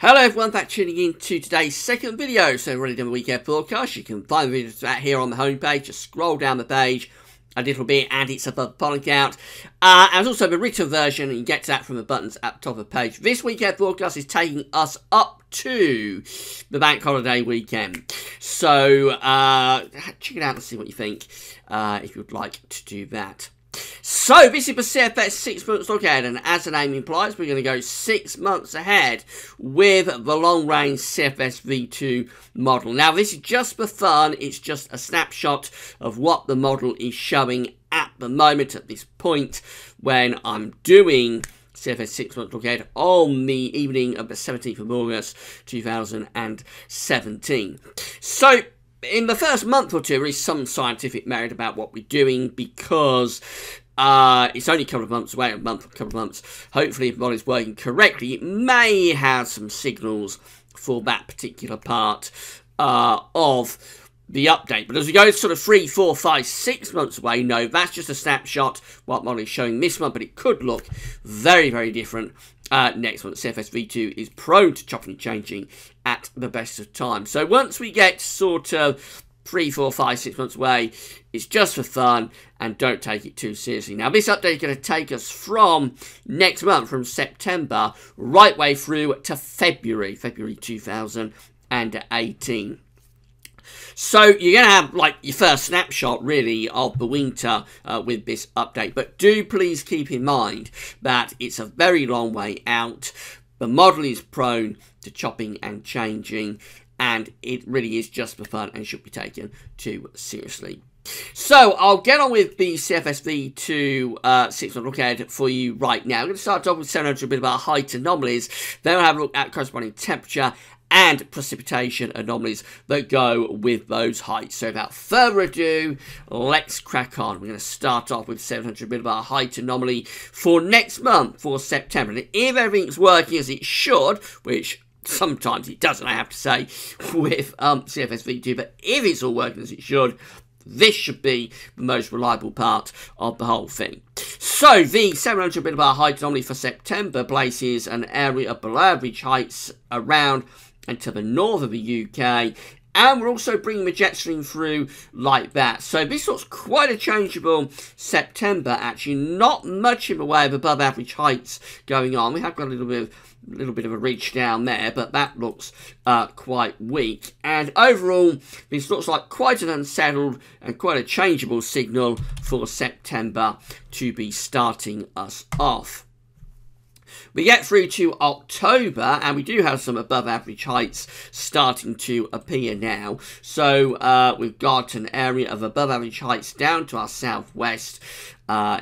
Hello everyone, back tuning in to today's second video. So ready to the weekend forecast. You can find the videos out here on the homepage. Just scroll down the page a little bit and it's above the pollen count. And there's also the written version, and you get to that from the buttons at the top of the page. This weekend forecast is taking us up to the bank holiday weekend. So check it out and see what you think if you'd like to do that. So this is the CFS 6 months look ahead, and as the name implies, we're going to go 6 months ahead with the long range CFS V2 model. Now this is just for fun, it's just a snapshot of what the model is showing at the moment, at this point when I'm doing CFS 6 months look ahead on the evening of the 17th of August 2017. So in the first month or two, there is some scientific merit about what we're doing because it's only a couple of months away, couple of months. Hopefully, if the model is working correctly, it may have some signals for that particular part of the update. But as we go sort of 3, 4, 5, 6 months away, no, that's just a snapshot what model is showing this month, but it could look very, very different next month. CFS V2 is prone to chopping and changing at the best of times. So once we get sort of 3, 4, 5, 6 months away, it's just for fun and don't take it too seriously. Now this update is going to take us from next month, from September, right way through to February 2018. So you're going to have like your first snapshot really of the winter with this update. But do please keep in mind that it's a very long way out. The model is prone to chopping and changing, and it really is just for fun and should be taken too seriously. So I'll get on with the CFS V2 6 month look ahead for you right now. I'm going to start off with 700 bit about height anomalies. Then we'll have a look at corresponding temperature and precipitation anomalies that go with those heights. So without further ado, let's crack on. We're going to start off with 700 millibar height anomaly for next month, for September. And if everything's working as it should, which sometimes it doesn't, I have to say, with CFS V2, but if it's all working as it should, this should be the most reliable part of the whole thing. So the 700 millibar height anomaly for September places an area of below average heights around and to the north of the UK, and we're also bringing the jet stream through like that. So this looks quite a changeable September, actually. Not much in the way of above average heights going on. We have got a little bit of a reach down there, but that looks quite weak. And overall, this looks like quite an unsettled and quite a changeable signal for September to be starting us off. We get through to October, and we do have some above average heights starting to appear now. So we've got an area of above average heights down to our southwest,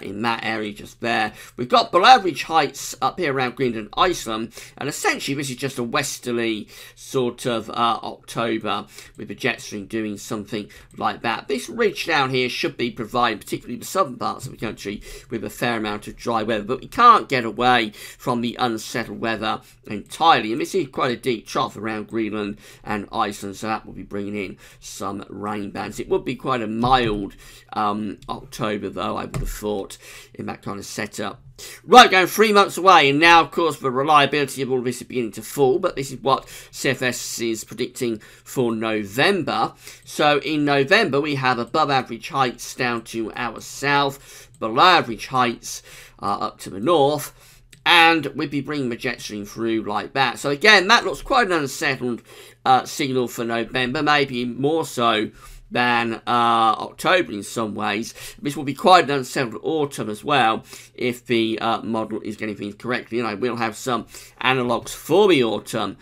in that area just there. We've got below average heights up here around Greenland, Iceland, and essentially this is just a westerly sort of October with the jet stream doing something like that. This ridge down here should be providing, particularly the southern parts of the country, with a fair amount of dry weather, but we can't get away from the unsettled weather entirely, and this is quite a deep trough around Greenland and Iceland, so that will be bringing in some rain bands. It would be quite a mild October though, I would have thought, in that kind of setup. Right, going 3 months away, and now of course the reliability of all of this is beginning to fall, but this is what CFS is predicting for November. So in November we have above average heights down to our south, below average heights up to the north, and we'd be bringing the jet stream through like that. So again, that looks quite an unsettled signal for November, maybe more so than October in some ways. This will be quite an unsettled autumn as well if the model is getting things correctly. And I will have some analogues for the autumn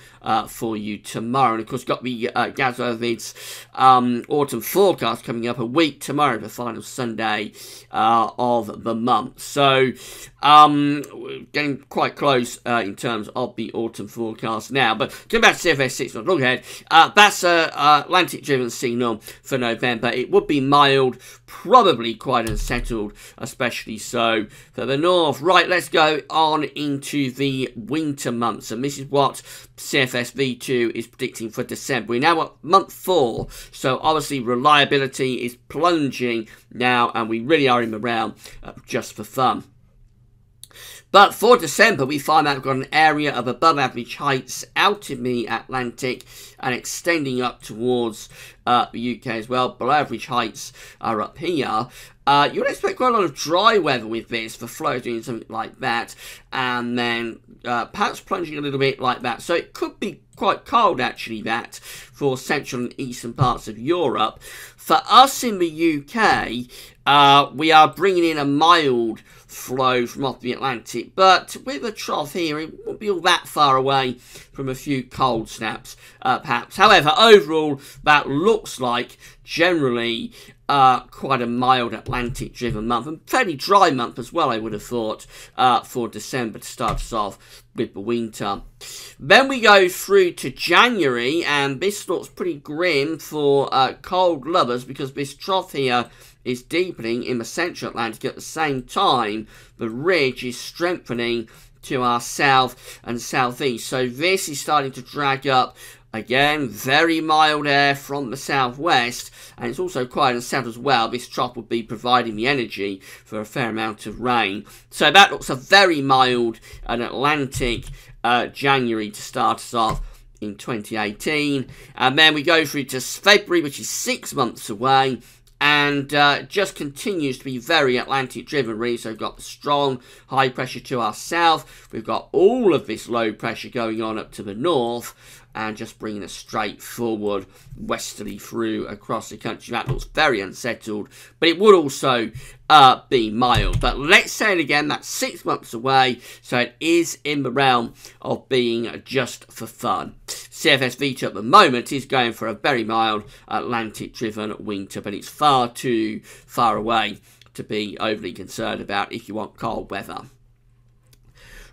for you tomorrow. And of course, got the Gazovid's autumn forecast coming up a week tomorrow, the final Sunday of the month. So getting quite close in terms of the autumn forecast now. But going back to CFS 6 month look ahead, that's a Atlantic driven signal for November. It would be mild, probably quite unsettled, especially so for the north. Right, let's go on into the winter months, and this is what CFS V2 is predicting for December. We're now at month 4, so obviously reliability is plunging now, and we really are in the realm just for fun. But for December, we find that we've got an area of above average heights out in the Atlantic and extending up towards the UK as well. Below average heights are up here. You would expect quite a lot of dry weather with this, for flow doing something like that, and then perhaps plunging a little bit like that. So it could be quite cold, actually, that, for central and eastern parts of Europe. For us in the UK, we are bringing in a mild flow from off the Atlantic, but with a trough here, it won't be all that far away from a few cold snaps, perhaps. However, overall, that looks like generally quite a mild Atlantic-driven month, and fairly dry month as well, I would have thought, for December to start us off with the winter. Then we go through to January, and this looks pretty grim for cold lovers, because this trough here is deepening in the central Atlantic. At the same time, the ridge is strengthening to our south and southeast. So this is starting to drag up, again, very mild air from the southwest, and it's also quite unsettled as well. This trough will be providing the energy for a fair amount of rain. So that looks a very mild and Atlantic January to start us off in 2018. And then we go through to February, which is 6 months away, and just continues to be very Atlantic driven, really. So we've got the strong high pressure to our south, we've got all of this low pressure going on up to the north, and just bringing us straight forward westerly through across the country. That looks very unsettled, but it would also be mild. But let's say it again, that's 6 months away, so it is in the realm of being just for fun. CFS Vita at the moment is going for a very mild Atlantic-driven winter, but it's far too far away to be overly concerned about if you want cold weather.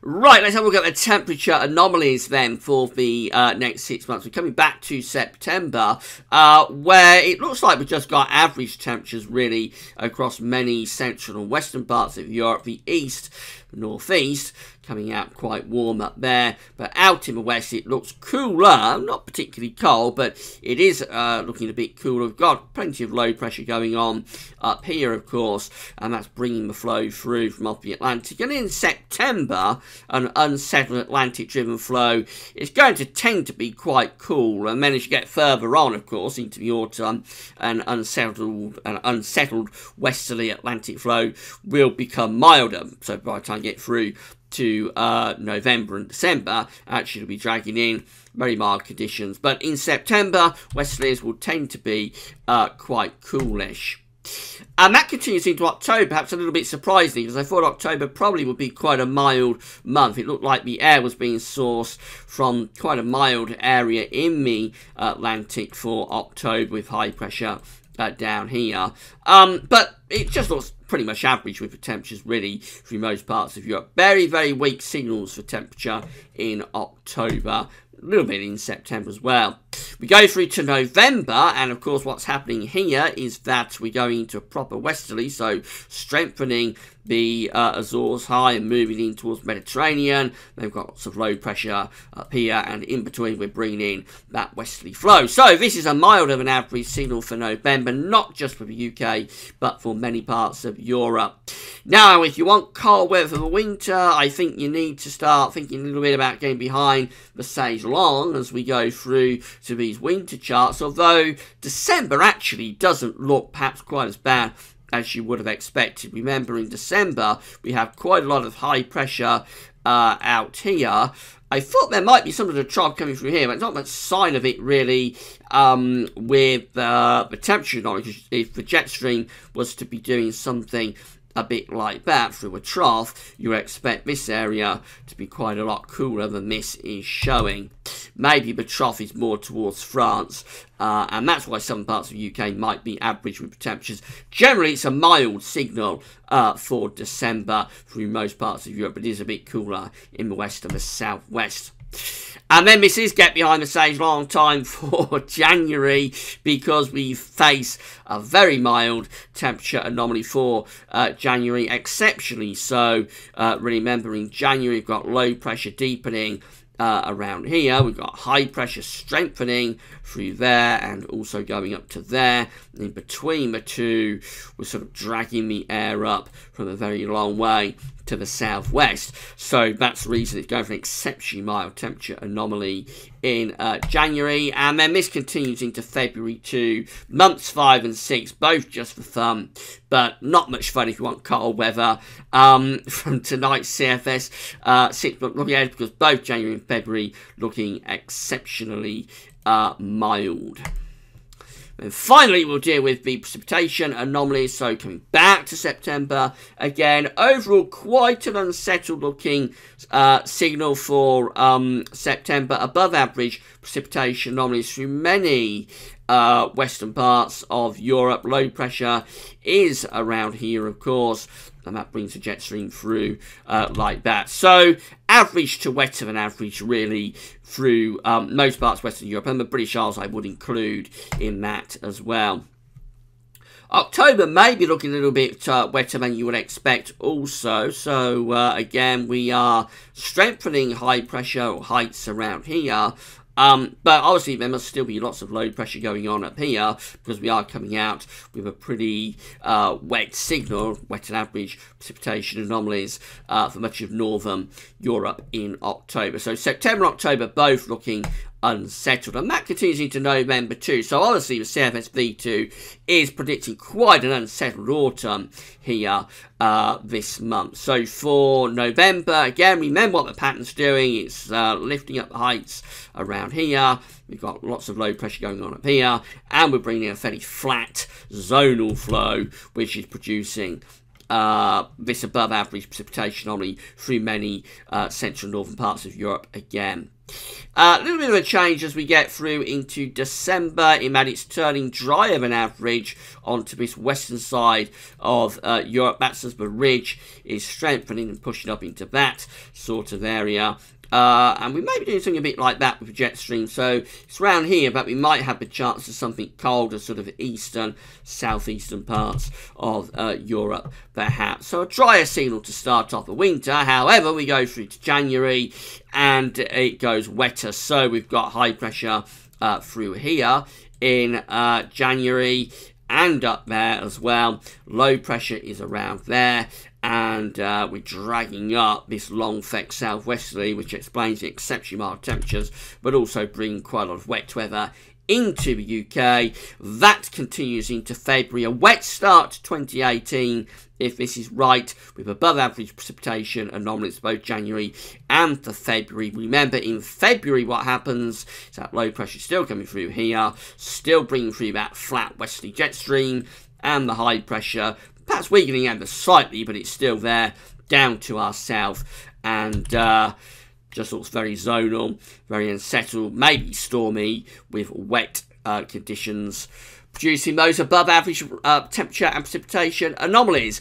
Right, let's have a look at the temperature anomalies then for the next 6 months. We're coming back to September, where it looks like we've just got average temperatures really across many central and western parts of Europe. The east, the northeast, coming out quite warm up there, but out in the west it looks cooler, not particularly cold, but it is looking a bit cooler. We've got plenty of low pressure going on up here, of course, and that's bringing the flow through from off the Atlantic. And in September, an unsettled Atlantic driven flow is going to tend to be quite cool, and then as you get further on, of course, into the autumn, an unsettled westerly Atlantic flow will become milder. So by the time you get through to November and December, actually will be dragging in very mild conditions. But in September, westerlies will tend to be quite coolish. And that continues into October, perhaps a little bit surprising, because I thought October probably would be quite a mild month. It looked like the air was being sourced from quite a mild area in the Atlantic for October, with high pressure down here. But it just looks pretty much average with the temperatures really through most parts of Europe. Very, very weak signals for temperature in October. A little bit in September as well. We go through to November, and of course what's happening here is that we're going into a proper westerly, so strengthening the Azores high and moving in towards the Mediterranean. They've got lots of low pressure up here, and in between we're bringing in that westerly flow. So this is a milder than average signal for November, not just for the UK, but for many parts of Europe. Now, if you want cold weather for the winter, I think you need to start thinking a little bit about getting behind the saison as we go through to these winter charts, although December actually doesn't look perhaps quite as bad as you would have expected. Remember, in December we have quite a lot of high pressure out here. I thought there might be some of the trough coming through here, but not much sign of it really with the temperature knowledge. If the jet stream was to be doing something a bit like that through a trough, you would expect this area to be quite a lot cooler than this is showing. Maybe the trough is more towards France, and that's why some parts of the UK might be average with temperatures. Generally, it's a mild signal for December through most parts of Europe, but it is a bit cooler in the west and the southwest. And then this is get behind the stage long time for January, because we face a very mild temperature anomaly for January, exceptionally so. Remember, in January we've got low pressure deepening around here. We've got high pressure strengthening through there and also going up to there. In between the two, we're sort of dragging the air up from a very long way to the southwest. So that's the reason it's going for an exceptionally mild temperature anomaly in January. And then this continues into February too. Months 5 and 6, both just for fun, but not much fun if you want cold weather. From tonight's CFS 6-month look ahead, because both January and February looking exceptionally mild. And finally, we'll deal with the precipitation anomalies. So coming back to September, again, overall quite an unsettled looking signal for September. Above average precipitation anomalies through many western parts of Europe. Low pressure is around here, of course, and that brings the jet stream through like that. So average to wetter than average, really, through most parts of Western Europe, and the British Isles I would include in that as well. October may be looking a little bit wetter than you would expect also. So again, we are strengthening high pressure heights around here. But obviously there must still be lots of low pressure going on up here, because we are coming out with a pretty wet signal, wet and average precipitation anomalies for much of northern Europe in October. So September and October both looking unsettled, and that continues into November too. So obviously the CFS V2 is predicting quite an unsettled autumn here this month. So for November, again, remember what the pattern's doing. It's lifting up the heights around here. We've got lots of low pressure going on up here, and we're bringing a fairly flat zonal flow, which is producing this above average precipitation anomaly through many central and northern parts of Europe again. A little bit of a change as we get through into December, in that it's turning drier than average onto this western side of Europe. That's as the ridge is strengthening and pushing up into that sort of area. And we may be doing something a bit like that with the jet stream. So it's around here, but we might have the chance of something colder, sort of eastern, southeastern parts of Europe, perhaps. So a drier signal to start off the winter. However, we go through to January and it goes wetter. So we've got high pressure through here in January and up there as well. Low pressure is around there. And we're dragging up this long flex southwesterly, which explains the exceptionally mild temperatures, but also bringing quite a lot of wet weather into the UK. That continues into February. A wet start to 2018, if this is right, with above average precipitation anomalies both January and for February. Remember, in February, what happens is that low pressure still coming through here, still bringing through that flat westerly jet stream, and the high pressure perhaps weakening ever slightly, but it's still there down to our south, and just looks very zonal, very unsettled, maybe stormy, with wet conditions, producing those above average temperature and precipitation anomalies.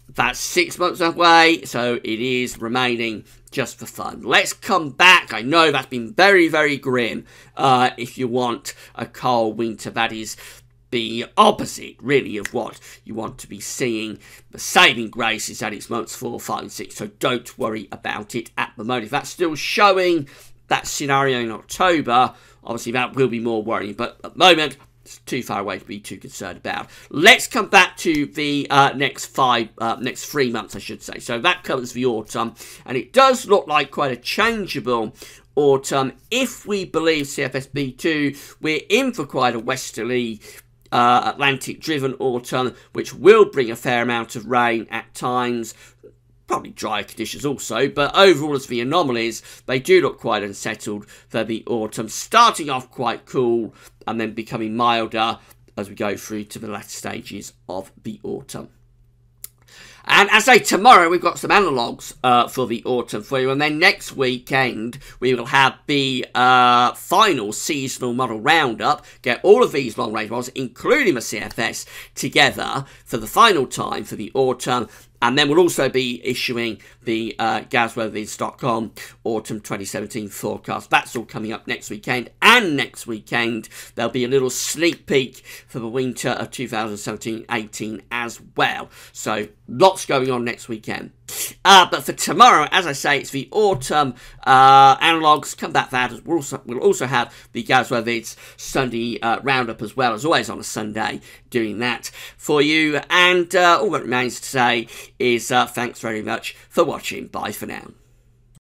That's 6 months away, so it is remaining just for fun. Let's come back. I know that's been very, very grim. If you want a cold winter, that is the opposite, really, of what you want to be seeing. The saving grace is that it's months 4, 5, and 6, so don't worry about it at the moment. If that's still showing that scenario in October, obviously that will be more worrying, but at the moment, it's too far away to be too concerned about. Let's come back to the next 3 months, I should say. So that covers the autumn, and it does look like quite a changeable autumn. If we believe CFS B2, we're in for quite a westerly Atlantic-driven autumn, which will bring a fair amount of rain at times, probably dry conditions also, but overall as the anomalies, they do look quite unsettled for the autumn, starting off quite cool and then becoming milder as we go through to the latter stages of the autumn. And as I say, tomorrow we've got some analogues for the autumn for you, and then next weekend we will have the final seasonal model roundup, get all of these long range models, including the CFS, together for the final time for the autumn. And then we'll also be issuing the GazWeatherVids.com Autumn 2017 forecast. That's all coming up next weekend. And next weekend, there'll be a little sneak peek for the winter of 2017-18 as well. So lots going on next weekend. But for tomorrow, as I say, it's the autumn analogues. Come back for that. We'll also have the Gazwa Vids Sunday roundup as well, as always on a Sunday, doing that for you. And all that remains to say is thanks very much for watching. Bye for now.